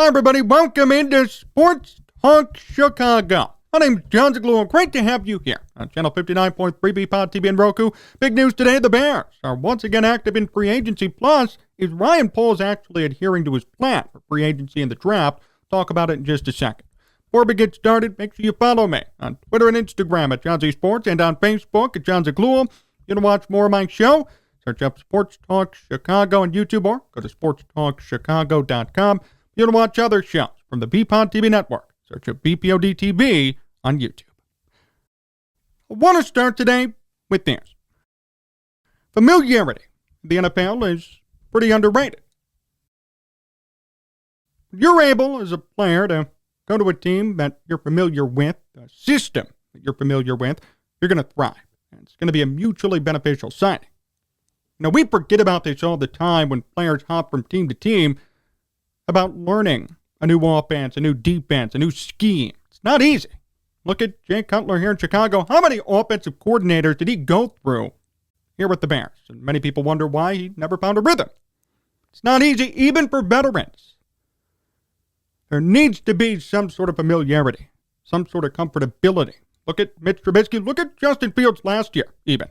Hi, everybody. Welcome into Sports Talk Chicago. My name's Jon Zaghloul. Great to have you here on Channel 59.3 BPOD TV and Roku. Big news today, the Bears are once again active in free agency. Plus, is Ryan Poles actually adhering to his plan for free agency and the draft? Talk about it in just a second. Before we get started, make sure you follow me on Twitter and Instagram at Jon Z Sports and on Facebook at Jon Zaghloul. You want to watch more of my show? Search up Sports Talk Chicago on YouTube or go to sportstalkchicago.com. You want to watch other shows from the BPOD TV network? Search up BPOD TV on YouTube. I want to start today with this. Familiarity in the NFL is pretty underrated. You're able, as a player, to go to a team that you're familiar with, a system that you're familiar with, you're going to thrive. And it's going to be a mutually beneficial signing. Now, we forget about this all the time when players hop from team to team about learning a new offense, a new defense, a new scheme. It's not easy. Look at Jay Cutler here in Chicago. How many offensive coordinators did he go through here with the Bears? And many people wonder why he never found a rhythm. It's not easy, even for veterans. There needs to be some sort of familiarity, some sort of comfortability. Look at Mitch Trubisky. Look at Justin Fields last year, even.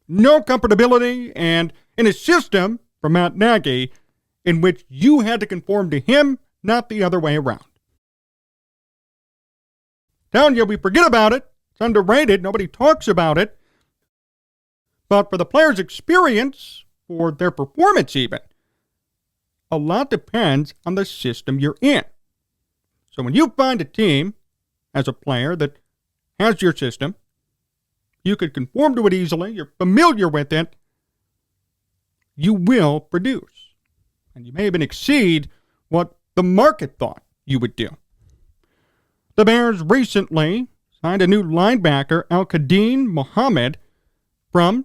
No comfortability, and in a system from Matt Nagy in which you had to conform to him, not the other way around. Telling you, we forget about it. It's underrated. Nobody talks about it. But for the player's experience, for their performance even, a lot depends on the system you're in. So when you find a team as a player that has your system, you could conform to it easily, you're familiar with it, you will produce. And you may even exceed what the market thought you would do. The Bears recently signed a new linebacker, Al-Quadin Muhammad, from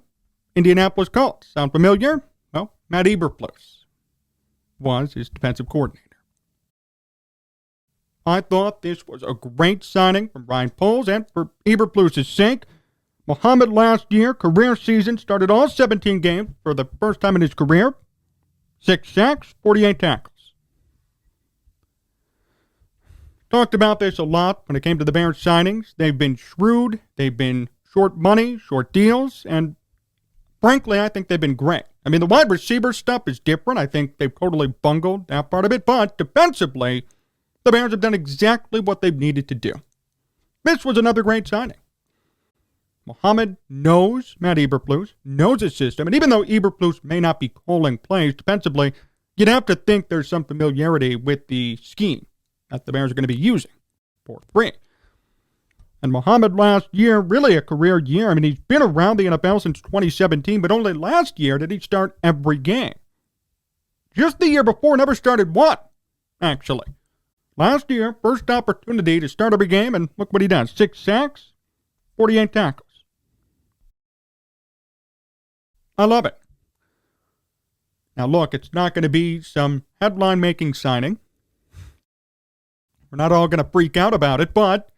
Indianapolis Colts. Sound familiar? Well, Matt Eberflus was his defensive coordinator. I thought this was a great signing from Ryan Poles, and for Eberflus's sake, Muhammad last year, career season, started all 17 games for the first time in his career. 6 sacks, 48 tackles. Talked about this a lot when it came to the Bears signings. They've been shrewd, they've been short money, short deals, and frankly, I think they've been great. I mean, the wide receiver stuff is different. I think they've totally bungled that part of it, but defensively, the Bears have done exactly what they've needed to do. This was another great signing. Muhammad knows Matt Eberflus, knows his system, and even though Eberflus may not be calling plays defensively, you'd have to think there's some familiarity with the scheme that the Bears are going to be using. 4-3. And Muhammad last year, really a career year. I mean, he's been around the NFL since 2017, but only last year did he start every game. Just the year before, never started one, actually. Last year, first opportunity to start every game, and look what he does. 6 sacks, 48 tackles. I love it. Now, look, it's not going to be some headline-making signing. We're not all going to freak out about it, but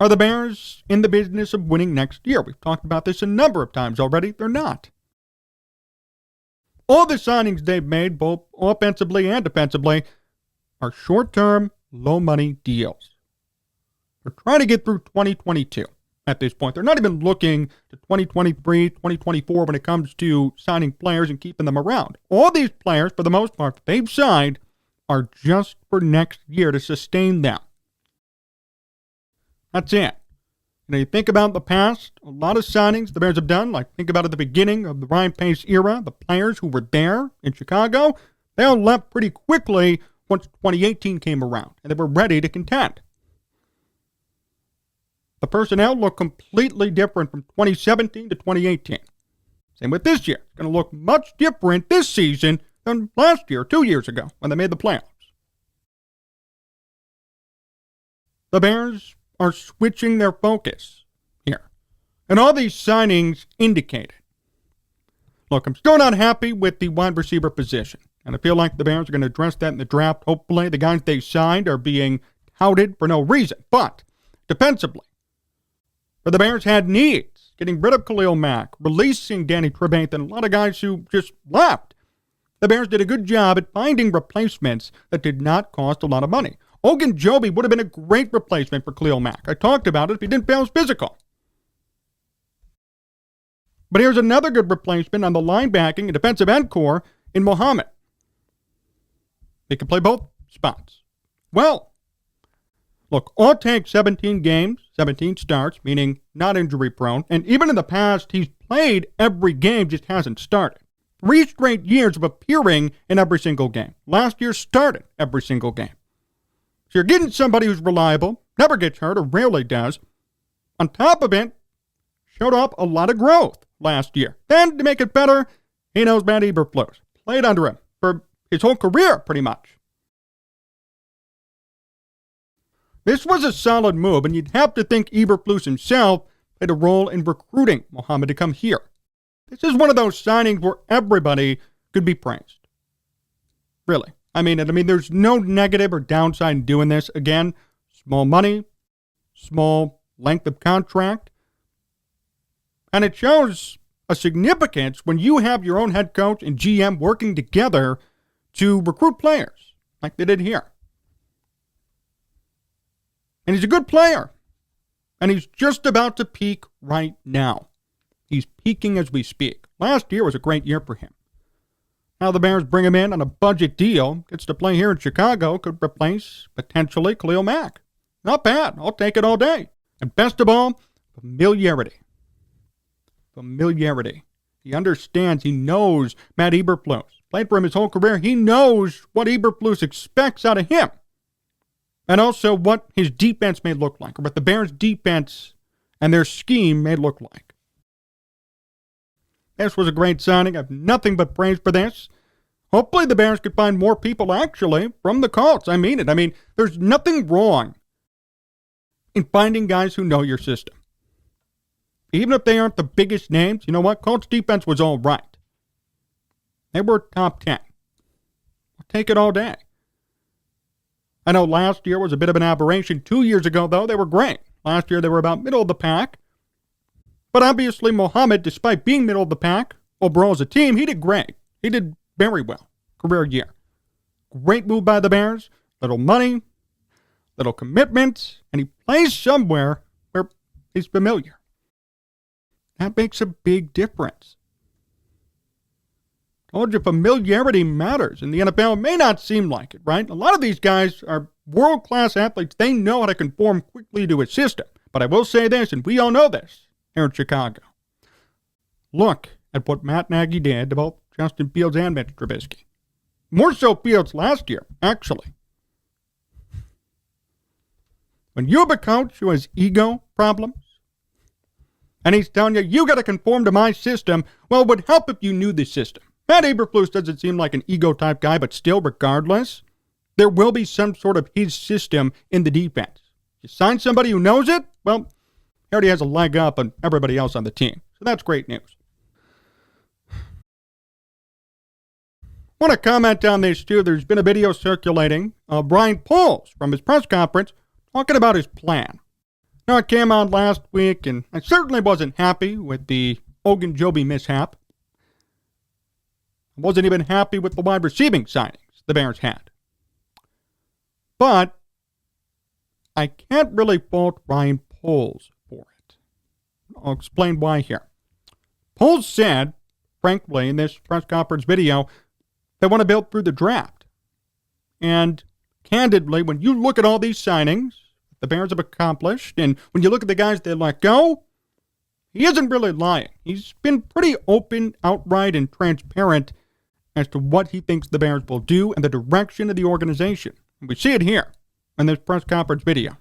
are the Bears in the business of winning next year? We've talked about this a number of times already. They're not. All the signings they've made, both offensively and defensively, are short-term, low-money deals. They're trying to get through 2022 at this point. They're not even looking to 2023, 2024 when it comes to signing players and keeping them around. All these players, for the most part, that they've signed are just for next year to sustain them. That's it. You know, you think about the past, a lot of signings the Bears have done, like think about at the beginning of the Ryan Pace era, the players who were there in Chicago, they all left pretty quickly once 2018 came around, and they were ready to contend. The personnel looked completely different from 2017 to 2018. Same with this year. It's going to look much different this season than last year, 2 years ago, when they made the playoffs. The Bears are switching their focus here. And all these signings indicate it. Look, I'm still not happy with the wide receiver position. And I feel like the Bears are going to address that in the draft. Hopefully, the guys they signed are being touted for no reason. But defensively, where the Bears had needs, getting rid of Khalil Mack, releasing Danny Trevathan, a lot of guys who just left. the Bears did a good job at finding replacements that did not cost a lot of money. Ogunjobi would have been a great replacement for Khalil Mack. I talked about it if he didn't fail his physical. But here's another good replacement on the linebacking and defensive end core in Muhammad. He can play both spots. Well, look, all take 17 games, 17 starts, meaning not injury prone, and even in the past, he's played every game, just hasn't started. 3 straight years of appearing in every single game. Last year started every single game. So you're getting somebody who's reliable, never gets hurt or rarely does. On top of it, showed off a lot of growth last year. Then, to make it better, he knows Matt Eberflus. Played under him for his whole career, pretty much. This was a solid move, and you'd have to think Eberflus himself played a role in recruiting Muhammad to come here. This is one of those signings where everybody could be praised. Really. I mean, there's no negative or downside in doing this. Again, small money, small length of contract. And it shows a significance when you have your own head coach and GM working together to recruit players like they did here. And he's a good player. And he's just about to peak right now. He's peaking as we speak. Last year was a great year for him. Now the Bears bring him in on a budget deal. Gets to play here in Chicago. Could replace, potentially, Khalil Mack. Not bad. I'll take it all day. And best of all, familiarity. Familiarity. He understands. He knows Matt Eberflus. Played for him his whole career. He knows what Eberflus expects out of him. And also what his defense may look like, or what the Bears' defense and their scheme may look like. This was a great signing. I have nothing but praise for this. Hopefully the Bears could find more people, actually, from the Colts. I mean it. There's nothing wrong in finding guys who know your system. Even if they aren't the biggest names, you know what? Colts defense was all right. They were top 10. I'll take it all day. I know last year was a bit of an aberration. 2 years ago, though, they were great. Last year, they were about middle of the pack. But obviously, Muhammad, despite being middle of the pack, overall as a team, he did great. He did very well. Career year. Great move by the Bears. Little money, little commitment, and he plays somewhere where he's familiar. That makes a big difference. Told you familiarity matters in the NFL. It may not seem like it, right? A lot of these guys are world-class athletes. They know how to conform quickly to a system. But I will say this, and we all know this here in Chicago. Look at what Matt Nagy did to both Justin Fields and Mitch Trubisky. More so Fields last year, actually. When you have a coach who has ego problems, and he's telling you, you got to conform to my system, well, it would help if you knew the system. Matt Eberflus doesn't seem like an ego-type guy, but still, regardless, there will be some sort of his system in the defense. You sign somebody who knows it, well, he already has a leg up on everybody else on the team. So that's great news. I want to comment on this, too. There's been a video circulating of Brian Poles from his press conference talking about his plan. Now, it came out last week, and I certainly wasn't happy with the Ogunjobi mishap. I wasn't even happy with the wide receiving signings the Bears had. But I can't really fault Ryan Poles for it. I'll explain why here. Poles said, frankly, in this press conference video, they want to build through the draft. And candidly, when you look at all these signings the Bears have accomplished, and when you look at the guys they let go, he isn't really lying. He's been pretty open, outright, and transparent as to what he thinks the Bears will do and the direction of the organization. And we see it here in this press conference video.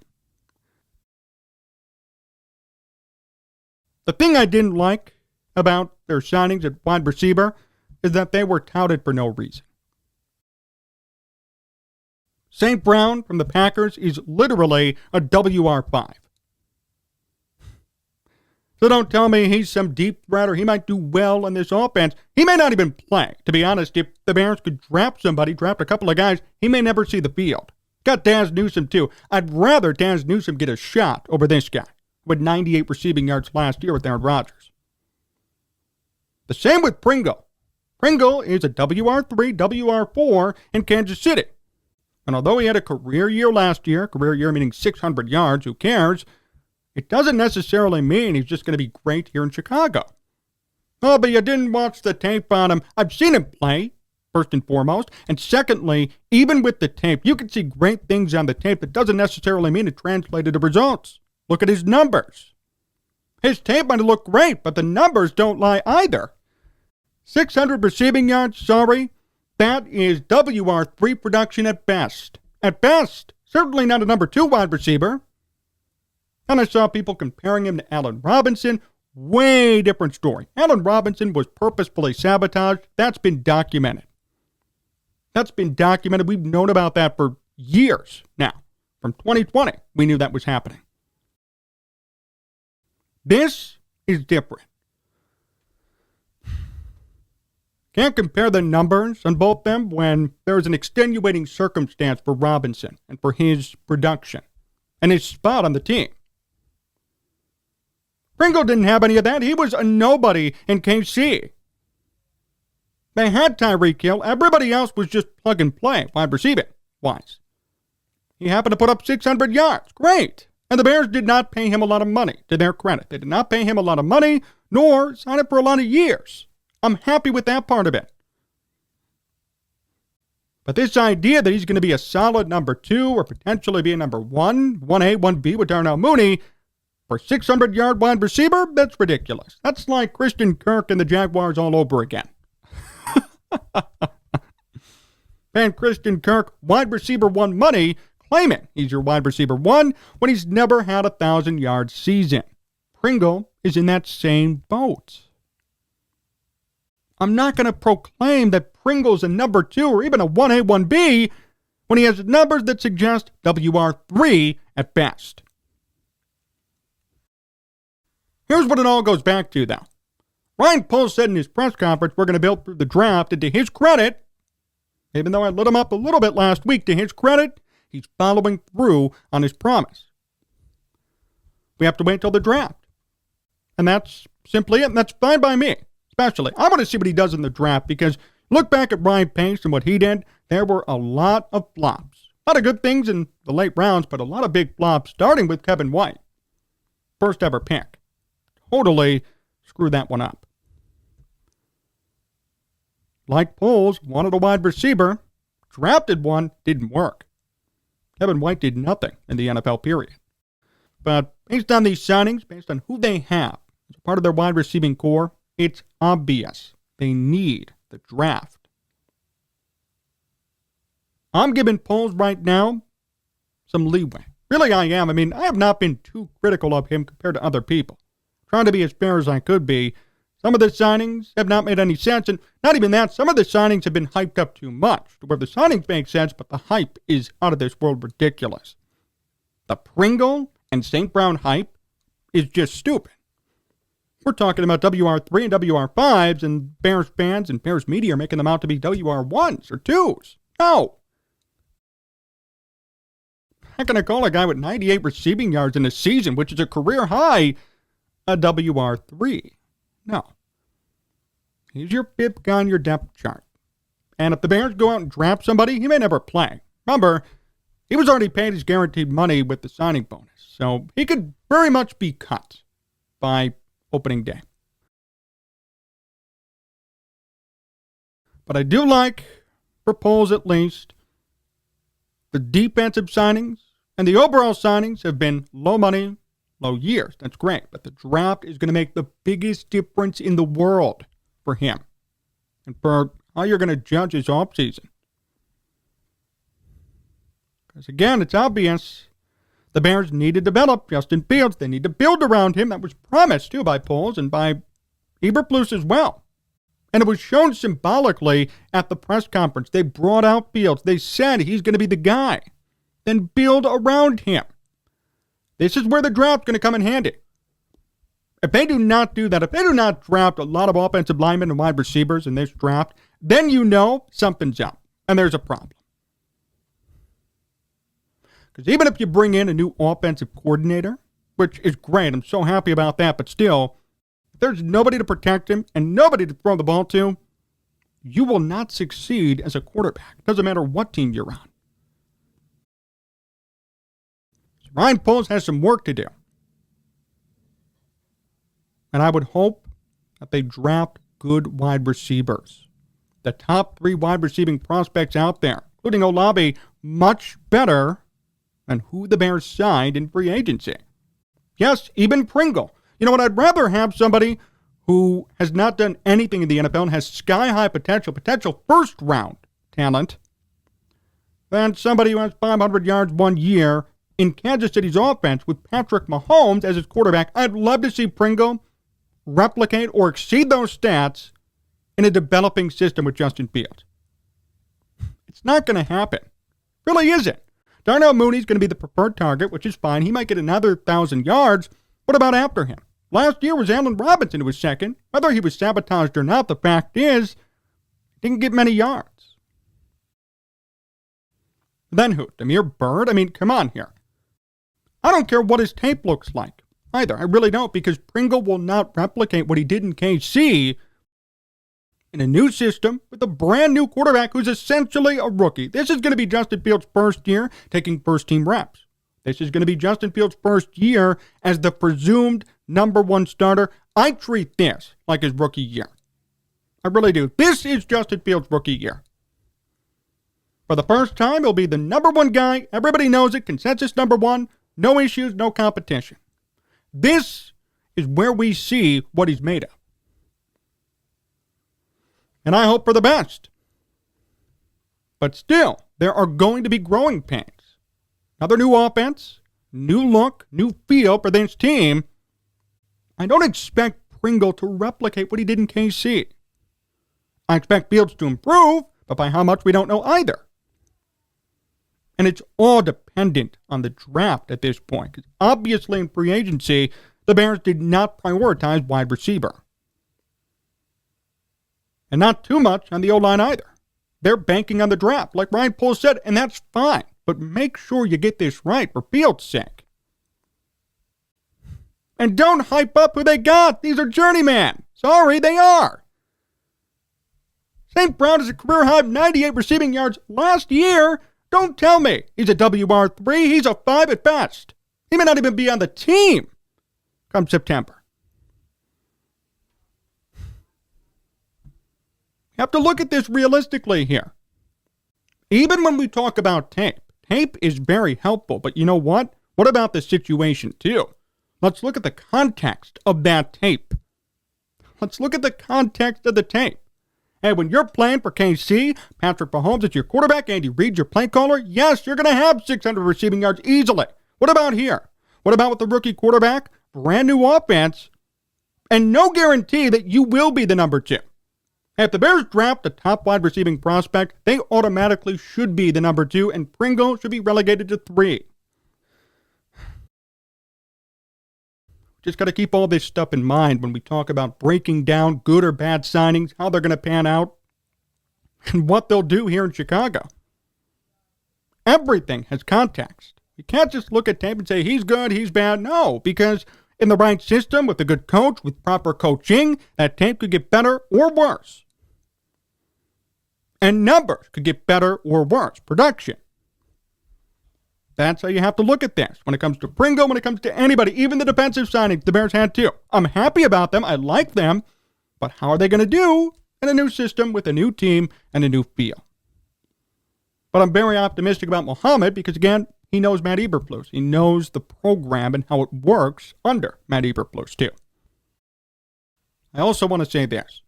The thing I didn't like about their signings at wide receiver is that they were touted for no reason. St. Brown from the Packers is literally a WR5. So don't tell me he's some deep threat or he might do well in this offense. He may not even play. To be honest, if the Bears could draft somebody, draft a couple of guys, he may never see the field. Got Daz Newsome too. I'd rather Daz Newsome get a shot over this guy with 98 receiving yards last year with Aaron Rodgers. The same with Pringle. Pringle is a WR3, WR4 in Kansas City. And although he had a career year last year, career year meaning 600 yards, who cares? It doesn't necessarily mean he's just going to be great here in Chicago. Oh, but you didn't watch the tape on him. I've seen him play, first and foremost. And secondly, even with the tape, you can see great things on the tape that doesn't necessarily mean it translated to results. Look at his numbers. His tape might look great, but the numbers don't lie either. 600 receiving yards, sorry. That is WR3 production at best. At best. Certainly not a number 2 wide receiver. And I saw people comparing him to Allen Robinson. Way different story. Allen Robinson was purposefully sabotaged. That's been documented. We've known about that for years now. From 2020, we knew that was happening. This is different. Can't compare the numbers on both them when there is an extenuating circumstance for Robinson and for his production and his spot on the team. Pringle didn't have any of that. He was a nobody in KC. They had Tyreek Hill. Everybody else was just plug and play, wide receiving wise. He happened to put up 600 yards. Great. And the Bears did not pay him a lot of money, to their credit. They did not pay him a lot of money, nor sign him for a lot of years. I'm happy with that part of it. But this idea that he's going to be a solid number 2 or potentially be a number 1, 1A, 1B with Darnell Mooney for 600-yard wide receiver, that's ridiculous. That's like Christian Kirk and the Jaguars all over again. Paying Christian Kirk wide receiver 1 money, claiming he's your wide receiver 1 when he's never had a 1,000-yard season. Pringle is in that same boat. I'm not going to proclaim that Pringle's a number 2 or even a 1A, 1B when he has numbers that suggest WR3 at best. Here's what it all goes back to, though. Ryan Poles said in his press conference we're going to build through the draft, and to his credit, even though I lit him up a little bit last week, to his credit, he's following through on his promise. We have to wait until the draft. And that's simply it, and that's fine by me. Especially, I want to see what he does in the draft because look back at Ryan Pace and what he did. There were a lot of flops. A lot of good things in the late rounds, but a lot of big flops, starting with Kevin White. First ever pick. Totally screwed that one up. Like Poles, wanted a wide receiver. Drafted one, didn't work. Kevin White did nothing in the NFL period. But based on these signings, based on who they have as part of their wide receiving core, it's obvious they need the draft. I'm giving Poles right now some leeway. Really, I am. I mean, I have not been too critical of him compared to other people. Trying to be as fair as I could be. Some of the signings have not made any sense, and not even that, some of the signings have been hyped up too much, to where the signings make sense, but the hype is out of this world ridiculous. The Pringle and St. Brown hype is just stupid. We're talking about WR3 and WR5s, and Bears fans and Bears media are making them out to be WR1s or 2s. No. I'm not going to call a guy with 98 receiving yards in a season, which is a career high, a WR3. No. He's your 5th guy on your depth chart. And if the Bears go out and draft somebody, he may never play. Remember, he was already paid his guaranteed money with the signing bonus, so he could very much be cut by opening day. But I do like, for Poles at least, the defensive signings and the overall signings have been low money, low years. That's great. But the draft is going to make the biggest difference in the world for him and for how you're going to judge his offseason. Because again, it's obvious the Bears need to develop Justin Fields. They need to build around him. That was promised, too, by Poles and by Eberflus as well. And it was shown symbolically at the press conference. They brought out Fields. They said he's going to be the guy. Then build around him. This is where the draft's going to come in handy. If they do not do that, if they do not draft a lot of offensive linemen and wide receivers in this draft, then you know something's up. And there's a problem. Because even if you bring in a new offensive coordinator, which is great, I'm so happy about that, but still, if there's nobody to protect him and nobody to throw the ball to, you will not succeed as a quarterback. It doesn't matter what team you're on. So Ryan Poles has some work to do. And I would hope that they draft good wide receivers. The top 3 wide receiving prospects out there, including Olave, much better than who the Bears signed in free agency. Yes, even Pringle. You know what? I'd rather have somebody who has not done anything in the NFL and has sky-high potential first-round talent, than somebody who has 500 yards 1 year in Kansas City's offense with Patrick Mahomes as his quarterback. I'd love to see Pringle replicate or exceed those stats in a developing system with Justin Fields. It's not going to happen. Really isn't. Darnell Mooney's going to be the preferred target, which is fine. He might get another 1,000 yards. What about after him? Last year was Allen Robinson who was second. Whether he was sabotaged or not, the fact is, he didn't get many yards. Then who? Damiere Byrd? I mean, come on here. I don't care what his tape looks like either. I really don't, because Pringle will not replicate what he did in KC in a new system with a brand new quarterback who's essentially a rookie. This is going to be Justin Fields' first year taking first-team reps. This is going to be Justin Fields' first year as the presumed number 1 starter. I treat this like his rookie year. I really do. This is Justin Fields' rookie year. For the first time, he'll be the number 1 guy. Everybody knows it. Consensus number 1. No issues, no competition. This is where we see what he's made of. And I hope for the best. But still, there are going to be growing pains. Another new offense, new look, new feel for this team. I don't expect Pringle to replicate what he did in KC. I expect Fields to improve, but by how much we don't know either. And it's all dependent on the draft at this point. Because obviously in free agency, the Bears did not prioritize wide receiver. And not too much on the O-line either. They're banking on the draft, like Ryan Poles said, and that's fine. But make sure you get this right for Fields' sake. And don't hype up who they got. These are journeymen. Sorry, they are. St. Brown has a career-high 98 receiving yards last year. Don't tell me he's a WR3. He's a 5 at best. He may not even be on the team come September. You have to look at this realistically here. Even when we talk about tape is very helpful, but you know what? What about the situation too? Let's look at the context of that tape. Let's look at the context of the tape. Hey, when you're playing for KC, Patrick Mahomes is your quarterback, Andy Reid your play caller, yes, you're going to have 600 receiving yards easily. What about here? What about with the rookie quarterback? Brand new offense, and no guarantee that you will be the number 2. If the Bears draft a top wide receiving prospect, they automatically should be the number 2, and Pringle should be relegated to 3. Just got to keep all this stuff in mind when we talk about breaking down good or bad signings, how they're going to pan out, and what they'll do here in Chicago. Everything has context. You can't just look at tape and say, he's good, he's bad. No, because in the right system, with a good coach, with proper coaching, that tape could get better or worse. And numbers could get better or worse. Production. That's how you have to look at this. When it comes to Pringle, when it comes to anybody, even the defensive signings, the Bears had too. I'm happy about them. I like them. But how are they going to do in a new system with a new team and a new feel? But I'm very optimistic about Muhammad because, again, he knows Matt Eberflus. He knows the program and how it works under Matt Eberflus too. I also want to say this.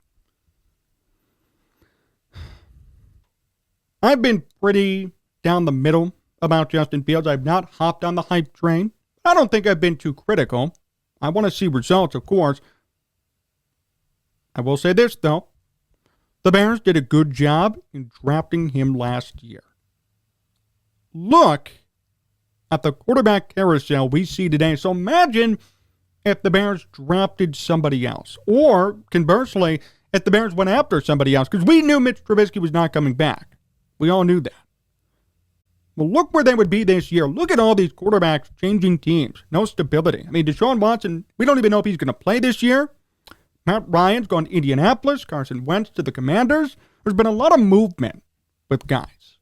I've been pretty down the middle about Justin Fields. I've not hopped on the hype train. I don't think I've been too critical. I want to see results, of course. I will say this, though. The Bears did a good job in drafting him last year. Look at the quarterback carousel we see today. So imagine if the Bears drafted somebody else. Or, conversely, if the Bears went after somebody else. Because we knew Mitch Trubisky was not coming back. We all knew that. Well, look where they would be this year. Look at all these quarterbacks changing teams. No stability. I mean, Deshaun Watson, we don't even know if he's going to play this year. Matt Ryan's gone to Indianapolis. Carson Wentz to the Commanders. There's been a lot of movement with guys.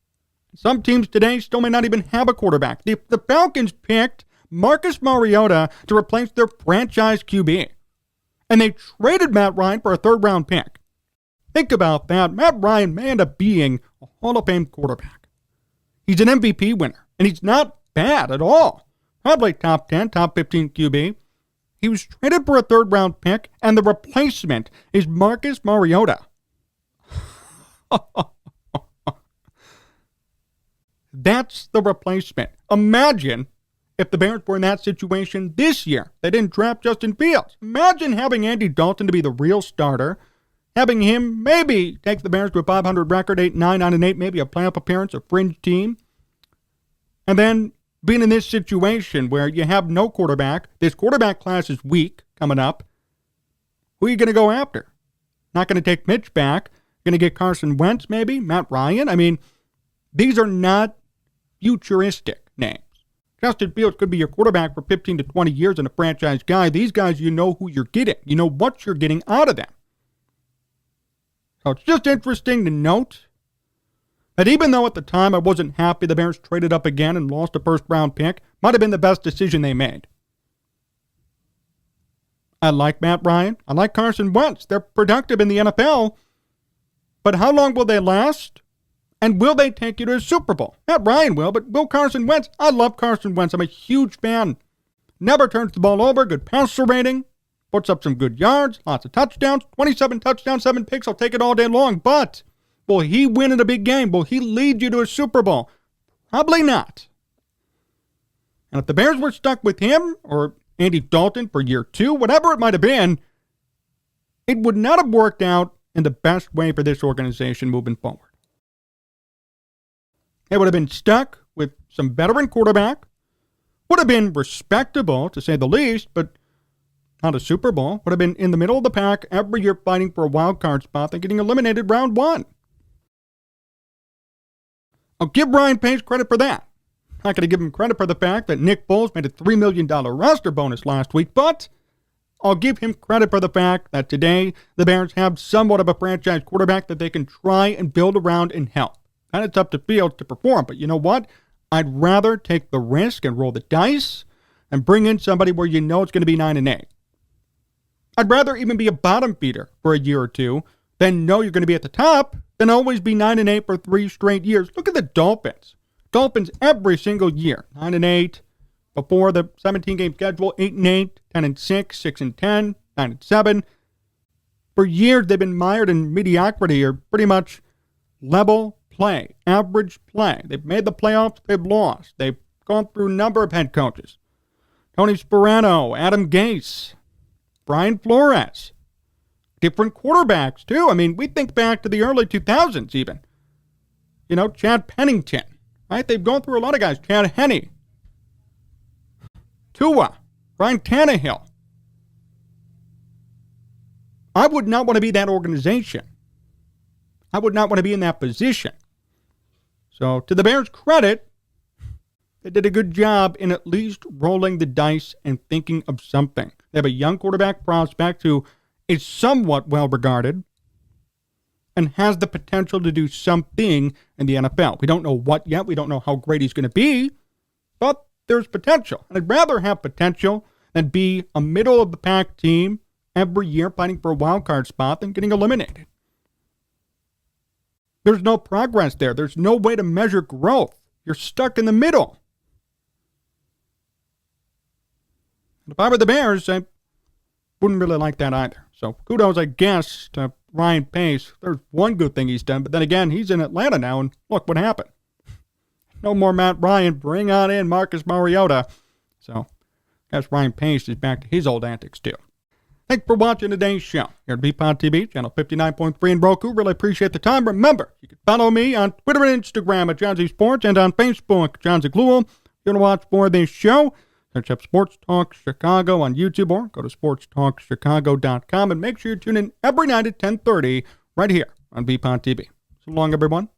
Some teams today still may not even have a quarterback. The Falcons picked Marcus Mariota to replace their franchise QB. And they traded Matt Ryan for a third-round pick. Think about that. Matt Ryan may end up being a Hall of Fame quarterback. He's an MVP winner, and he's not bad at all. Probably top 10, top 15 QB. He was traded for a third-round pick, and the replacement is Marcus Mariota. That's the replacement. Imagine if the Bears were in that situation this year. They didn't draft Justin Fields. Imagine having Andy Dalton to be the real starter, having him maybe take the Bears to a 500 record, 8-9, 9-8, maybe a playoff appearance, a fringe team, and then being in this situation where you have no quarterback. This quarterback class is weak coming up. Who are you going to go after? Not going to take Mitch back. Going to get Carson Wentz maybe? Matt Ryan? I mean, these are not futuristic names. Justin Fields could be your quarterback for 15 to 20 years and a franchise guy. These guys, you know who you're getting. You know what you're getting out of them. So it's just interesting to note that even though at the time I wasn't happy the Bears traded up again and lost a first-round pick, might have been the best decision they made. I like Matt Ryan. I like Carson Wentz. They're productive in the NFL. But how long will they last? And will they take you to a Super Bowl? Matt Ryan will, but will Carson Wentz? I love Carson Wentz. I'm a huge fan. Never turns the ball over. Good passer rating. Puts up some good yards. Lots of touchdowns. 27 touchdowns, 7 picks. I'll take it all day long. But will he win in a big game? Will he lead you to a Super Bowl? Probably not. And if the Bears were stuck with him or Andy Dalton for year 2, whatever it might have been, it would not have worked out in the best way for this organization moving forward. They would have been stuck with some veteran quarterback. Would have been respectable, to say the least, but not a Super Bowl. Would have been in the middle of the pack every year fighting for a wild card spot and getting eliminated round 1. I'll give Ryan Pace credit for that. Not going to give him credit for the fact that Nick Foles made a $3 million roster bonus last week, but I'll give him credit for the fact that today the Bears have somewhat of a franchise quarterback that they can try and build around and help. And it's up to Fields to perform. But you know what? I'd rather take the risk and roll the dice and bring in somebody where you know it's going to be 9-8. I'd rather even be a bottom feeder for a year or two than know you're going to be at the top than always be 9-8 for 3 straight years. Look at the Dolphins. Dolphins every single year. 9-8 before the 17-game schedule. 8-8, 10-6, 6-10, 9-7. For years they've been mired in mediocrity or pretty much level play, average play. They've made the playoffs, they've lost. They've gone through a number of head coaches. Tony Sparano, Adam Gase, Brian Flores. Different quarterbacks, too. I mean, we think back to the early 2000s even. You know, Chad Pennington, right? They've gone through a lot of guys. Chad Henne, Tua, Ryan Tannehill. I would not want to be that organization. I would not want to be in that position. So, to the Bears' credit, they did a good job in at least rolling the dice and thinking of something. They have a young quarterback prospect who is somewhat well regarded and has the potential to do something in the NFL. We don't know what yet. We don't know how great he's going to be, but there's potential. And I'd rather have potential than be a middle-of-the-pack team every year fighting for a wild card spot than getting eliminated. There's no progress there. There's no way to measure growth. You're stuck in the middle. If I were the Bears, I wouldn't really like that either. So kudos, I guess, to Ryan Pace. There's one good thing he's done, but then again, he's in Atlanta now, and look what happened. No more Matt Ryan. Bring on in Marcus Mariota. So I guess Ryan Pace is back to his old antics, too. Thanks for watching today's show here at VPod TV, channel 59.3 in Roku. Really appreciate the time. Remember, you can follow me on Twitter and Instagram at Jon Z Sports and on Facebook, Jon Zaghloul. If you want to watch more of this show, search up Sports Talk Chicago on YouTube or go to sportstalkchicago.com and make sure you tune in every night at 10:30 right here on VPod TV. So long, everyone.